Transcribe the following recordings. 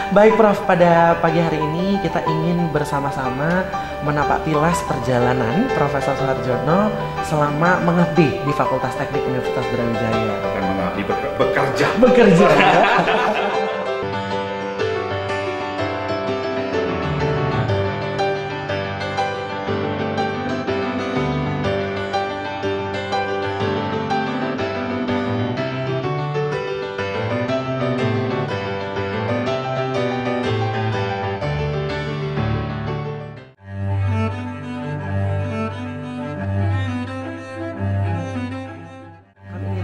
Baik Prof, pada pagi hari ini kita ingin bersama-sama menapak tilas perjalanan Profesor Soeharjono selama mengabdi di Fakultas Teknik Universitas Brawijaya. Bukan mengabdi, bekerja. Bekerja.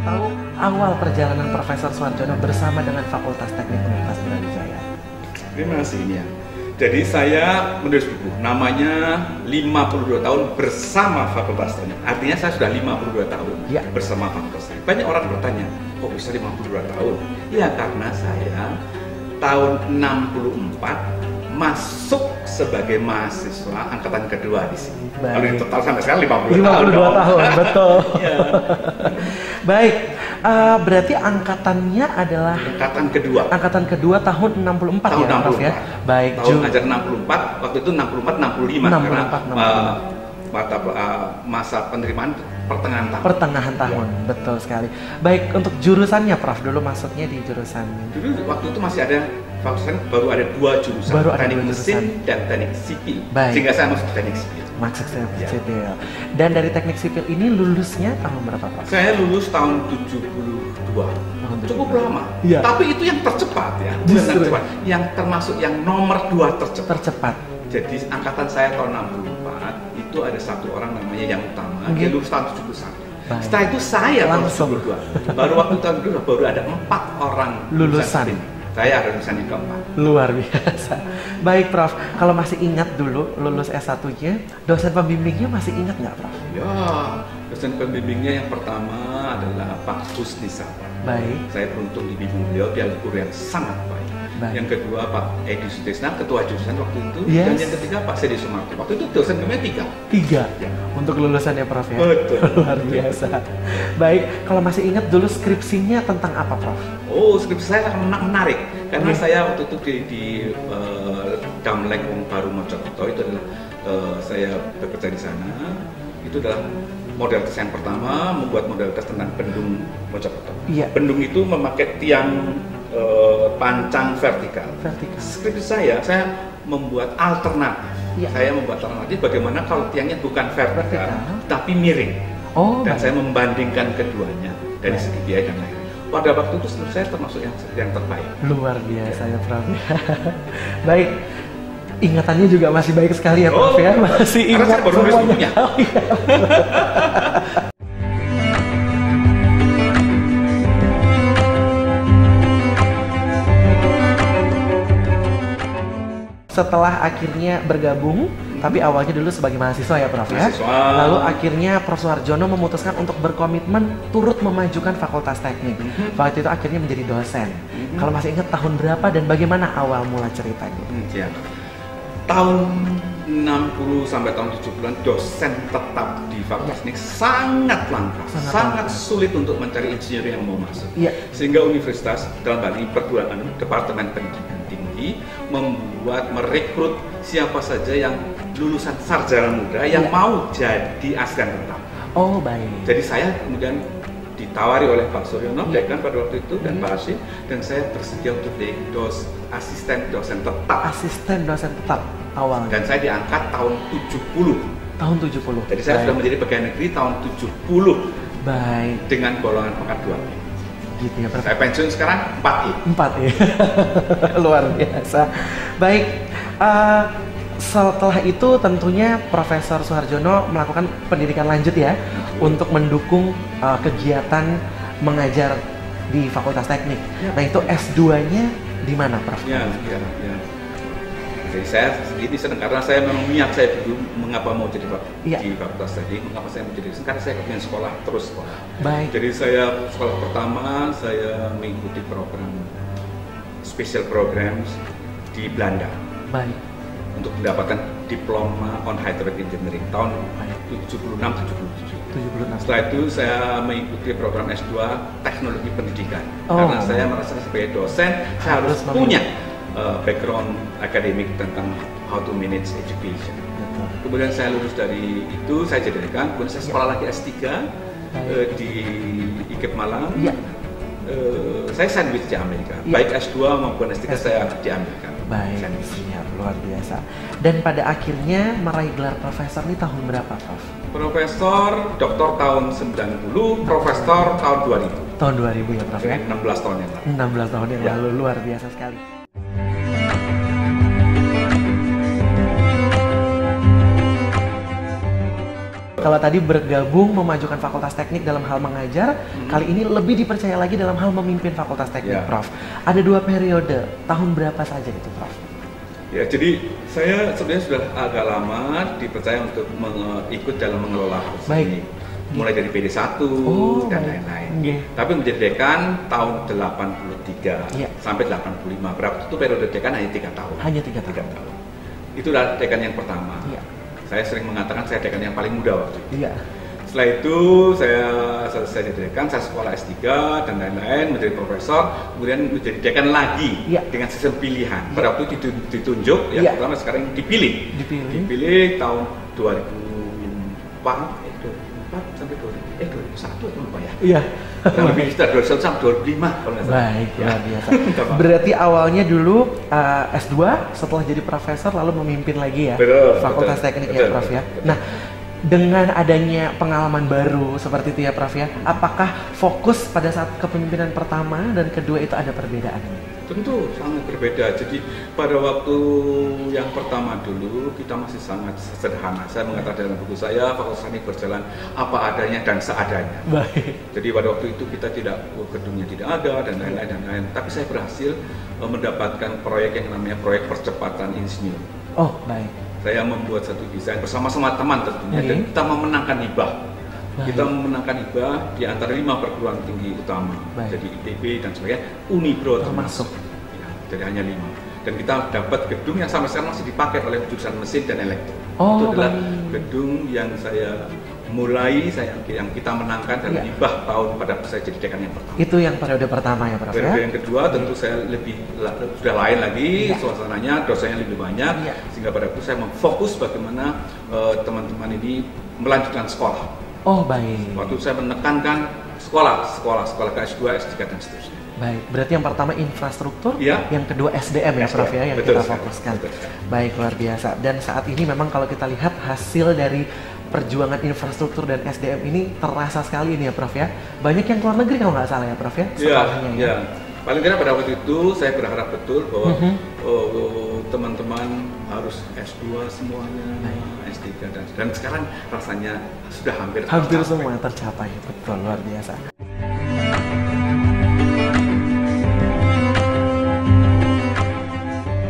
Tahu awal perjalanan Profesor Soeharjono bersama dengan Fakultas Teknik Universitas Brawijaya. Terima kasih ini ya. Jadi saya menulis buku, namanya 52 tahun bersama Fakultas Teknik. Artinya saya sudah 52 tahun Ya. bersama Fakultas Teknik. Banyak orang bertanya, kok bisa 52 tahun? Ya karena saya tahun 64 masuk sebagai mahasiswa angkatan kedua di sini. Baik. Kalau di total sampai sekarang 52 tahun, betul. Ya. Baik, berarti angkatannya adalah Angkatan kedua tahun 64 tahun ya, Prof ya? Baik, tahun ajar 64, waktu itu 64 65 karena 64. Masa penerimaan pertengahan tahun. Pertengahan tahun, betul sekali. Baik, untuk jurusannya Prof, dulu masuknya di jurusan. Dulu waktu itu masih ada fakultas baru ada 2 jurusan, Baru ada teknik 2 mesin jurusan. dan teknik sipil. Baik. Sehingga saya masuk teknik sipil. Maksud saya Ya. sipil. Dan dari teknik sipil ini lulusnya tahun berapa Prof? Saya lulus tahun 72. Tahun Cukup 72. lama. Iya. Tapi itu yang tercepat ya. Bukan Justru. tercepat, yang termasuk yang nomor 2 tercepat. Tercepat. Jadi angkatan saya tahun 64 itu ada satu orang namanya yang utama, dia lulus tahun 71. Baik. Setelah itu saya tahun Langsung. 72. Baru waktu tahun kedua baru ada 4 orang Lulusan. ini. Saya ada lulusan yang keempat. Luar biasa. Baik Prof, kalau masih ingat dulu lulus S1-nya, dosen pembimbingnya masih ingat nggak Prof? Ya, dosen pembimbingnya yang pertama adalah Pak Husni Sabar. Baik. Saya beruntung dibimbing beliau, dia guru yang sangat baik. Baik. Yang kedua Pak Edi Sutisna, ketua jurusan waktu itu. Yes. Dan yang ketiga Pak Sedi Sumarti. Waktu itu dosen kami 3. 3 Ya. untuk lulusannya Prof ya? Betul. Luar biasa. Baik, kalau masih ingat dulu skripsinya tentang apa Prof? Oh, skripsi saya menarik karena Oke. saya waktu itu di Damlek Wong Baru Mojokerto itu adalah saya bekerja di sana. Itu adalah model tes yang pertama, membuat model tes tentang bendung Mojokerto. Iya. Bendung itu memakai tiang pancang vertikal. Vertikal. Skripsi saya membuat alternatif. Iya. Saya membuat alternatif bagaimana kalau tiangnya bukan vertikal, Vertikal. tapi miring. Oh, Dan baik. saya membandingkan keduanya dari Baik. segi biaya dan lain-lain. Pada waktu itu saya termasuk yang terbaik. Luar biasa ya Prof. Baik, ingatannya juga masih baik sekali ya Prof ya, masih karena ingat saya baru nulis semuanya. bukunya. Oh, iya. Setelah akhirnya bergabung, tapi awalnya dulu sebagai mahasiswa ya Prof ya. Mahasiswa. Lalu akhirnya Prof Soeharjono memutuskan untuk berkomitmen turut memajukan Fakultas Teknik. Waktu itu akhirnya menjadi dosen. Kalau masih ingat tahun berapa dan bagaimana awal mula ceritanya? Ya. Tahun 60 sampai tahun 70-an dosen tetap di Fakultas Teknik sangat langka, sangat sulit untuk mencari insinyur yang mau masuk. Iya. Sehingga universitas dalam hal ini perguruan Departemen Pendidikan Tinggi merekrut siapa saja yang lulusan sarjana muda yang Iya. mau jadi asisten tetap. Oh baik. Jadi saya kemudian ditawari oleh Pak Suryono, Iya. dekan pada waktu itu, dan Pak Hashim, dan saya bersedia untuk jadi asisten dosen tetap. Asisten dosen tetap awalnya. Dan saya diangkat tahun 70. Tahun 70. Jadi saya sudah menjadi pegawai negeri tahun 70 Baik. dengan golongan pangkat 2. Gitu ya Prof. Saya pensiun sekarang 4I. 4 ya. Luar biasa. Baik. Setelah itu tentunya Profesor Soeharjono melakukan pendidikan lanjut ya untuk mendukung kegiatan mengajar di Fakultas Teknik. Ya. Nah itu S2-nya di mana Prof? Ya. Jadi saya sendiri senang karena saya memang niat saya dulu mengapa mau jadi Iya. di Fakultas Teknik, mengapa saya mau jadi dosen, karena saya ingin sekolah terus sekolah. Baik. Jadi saya sekolah pertama saya mengikuti program special programs di Belanda Baik. untuk mendapatkan diploma on hydraulic engineering tahun Baik. 76-77. 76. Setelah itu saya mengikuti program S2 teknologi pendidikan Oh. karena saya merasa sebagai dosen saya harus memiliki. punya background akademik tentang how to manage education. Betul. Kemudian saya lulus dari itu, saya jadi dekan, kemudian saya sekolah lagi S3 di IKIP Malang. Iya. Saya sandwich di Amerika, baik S2 maupun S3 saya di Amerika. Baik, siap, luar biasa. Dan pada akhirnya meraih gelar profesor ini tahun berapa, Prof? Profesor, doktor tahun 90, profesor tahun 2000. Tahun 2000 ya, Prof ya? 16 tahun yang lalu. 16 tahun yang lalu, luar biasa sekali. Kalau tadi bergabung memajukan Fakultas Teknik dalam hal mengajar, kali ini lebih dipercaya lagi dalam hal memimpin Fakultas Teknik, Prof. Ada 2 periode, tahun berapa saja itu, Prof? Ya, jadi saya sebenarnya sudah agak lama dipercaya untuk ikut dalam mengelola ini. Mulai dari PD1 dan lain-lain. Tapi menjadi dekan tahun 83 sampai 85. Berapa itu periode dekan hanya 3 tahun. Hanya 3 tahun. Itulah dekan yang pertama. Saya sering mengatakan saya dekan yang paling muda waktu itu. Setelah itu saya selesai jadi dekan, saya sekolah S3 dan lain-lain, menjadi profesor, kemudian menjadi dekan lagi dengan sistem pilihan. Pada waktu itu ditunjuk, yang pertama sekarang dipilih tahun 2004 sampai 2001 atau lupa ya. Iya. Lebih sekitar 2001 sampai 2005 kalau nggak salah. Baik, luar biasa. Berarti awalnya dulu S2, setelah jadi profesor lalu memimpin lagi ya Fakultas Teknik ya, Prof ya. Nah, dengan adanya pengalaman baru seperti itu ya, Prof ya, apakah fokus pada saat kepemimpinan pertama dan kedua itu ada perbedaan? Tentu sangat berbeda. Jadi pada waktu yang pertama dulu kita masih sangat sederhana. Saya mengatakan dalam buku saya, Fakultas Teknik berjalan apa adanya dan seadanya. Baik. Jadi pada waktu itu kita gedungnya tidak ada dan lain-lain. Tapi saya berhasil mendapatkan proyek yang namanya proyek percepatan insinyur. Oh, baik. Saya membuat satu desain bersama-sama teman tentunya dan kita memenangkan hibah. Kita memenangkan hibah di antara 5 perguruan tinggi utama, jadi ITB dan sebagainya, Unibro termasuk. Ya, jadi hanya 5. Dan kita dapat gedung yang sampai sekarang masih dipakai oleh jurusan mesin dan elektro. Itu adalah gedung yang saya mulai, yang kita menangkan dan hibah tahun pada saya jadi dekan yang pertama. Itu yang periode pertama ya, Prof. Periode yang kedua tentu saya sudah lain lagi, suasananya, dosennya lebih banyak, sehingga pada waktu saya memfokus bagaimana teman-teman ini melanjutkan sekolah. Oh, baik. Waktu saya menekankan sekolah ke S2, S3 dan seterusnya. Baik, berarti yang pertama infrastruktur, yang kedua SDM ya, Prof ya, yang kita fokuskan. Baik, luar biasa. Dan saat ini memang kalau kita lihat hasil dari perjuangan infrastruktur dan SDM ini terasa sekali ini ya, Prof ya. Banyak yang keluar negeri kalau nggak salah ya, Prof ya, sekolahnya ya. Paling tidak pada waktu itu saya berharap betul bahwa teman-teman harus S2 semuanya, S3 dan sekarang rasanya sudah hampir semua tercapai. Betul, luar biasa.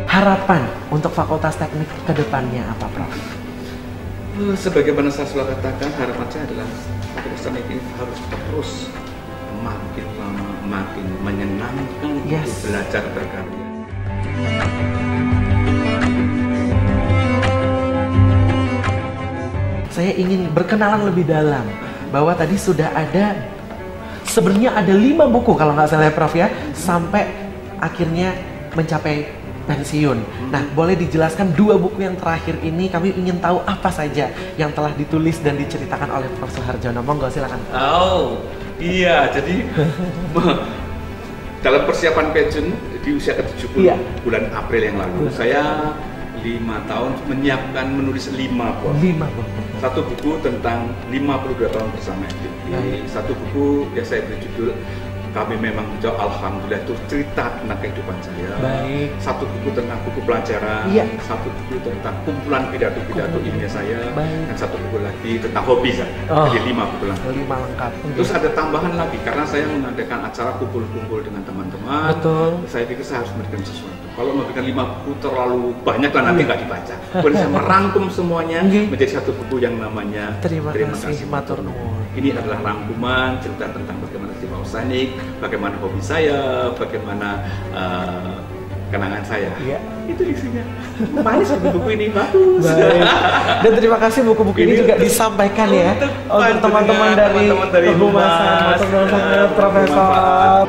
Harapan untuk Fakultas Teknik ke depannya apa, Prof? Sebagaimana saya sudah katakan, harapan saya adalah Fakultas Teknik ini harus terus makin lama makin menyenangkan untuk belajar berkarya. Saya ingin berkenalan lebih dalam bahwa tadi sudah ada sebenarnya ada 5 buku kalau nggak salah ya, Prof ya, sampai akhirnya mencapai pensiun. Nah, boleh dijelaskan 2 buku yang terakhir ini, kami ingin tahu apa saja yang telah ditulis dan diceritakan oleh Prof Suharjono. Monggo silakan. Iya, jadi dalam persiapan pensiun di usia ke-70 bulan April yang lalu, saya 5 tahun menyiapkan menulis 5 buku. 5 buku. Satu buku tentang 52 tahun bersama FDIP. Satu buku yang saya beri judul Kami Memang Hijau, Alhamdulillah, itu cerita tentang kehidupan saya. Baik. Satu buku tentang buku pelajaran, satu buku tentang kumpulan pidato-pidato ilmiah saya, dan satu buku lagi tentang hobi saya. Jadi 5 buku lengkap. 5 lengkap. Terus ada tambahan lagi karena saya mengadakan acara kumpul-kumpul dengan teman-teman. Betul. Saya pikir saya harus memberikan sesuatu. Kalau memberikan 5 buku terlalu banyak lah nanti nggak dibaca. Kemudian saya merangkum semuanya menjadi satu buku yang namanya Terima kasih Matur Nuwun. Ini adalah rangkuman cerita tentang bagaimana saya mau teknik, bagaimana hobi saya, bagaimana kenangan saya. Itu isinya. Manis buku ini, bagus. Dan terima kasih buku-buku ini juga disampaikan ya untuk teman-teman dari Humas Profesor.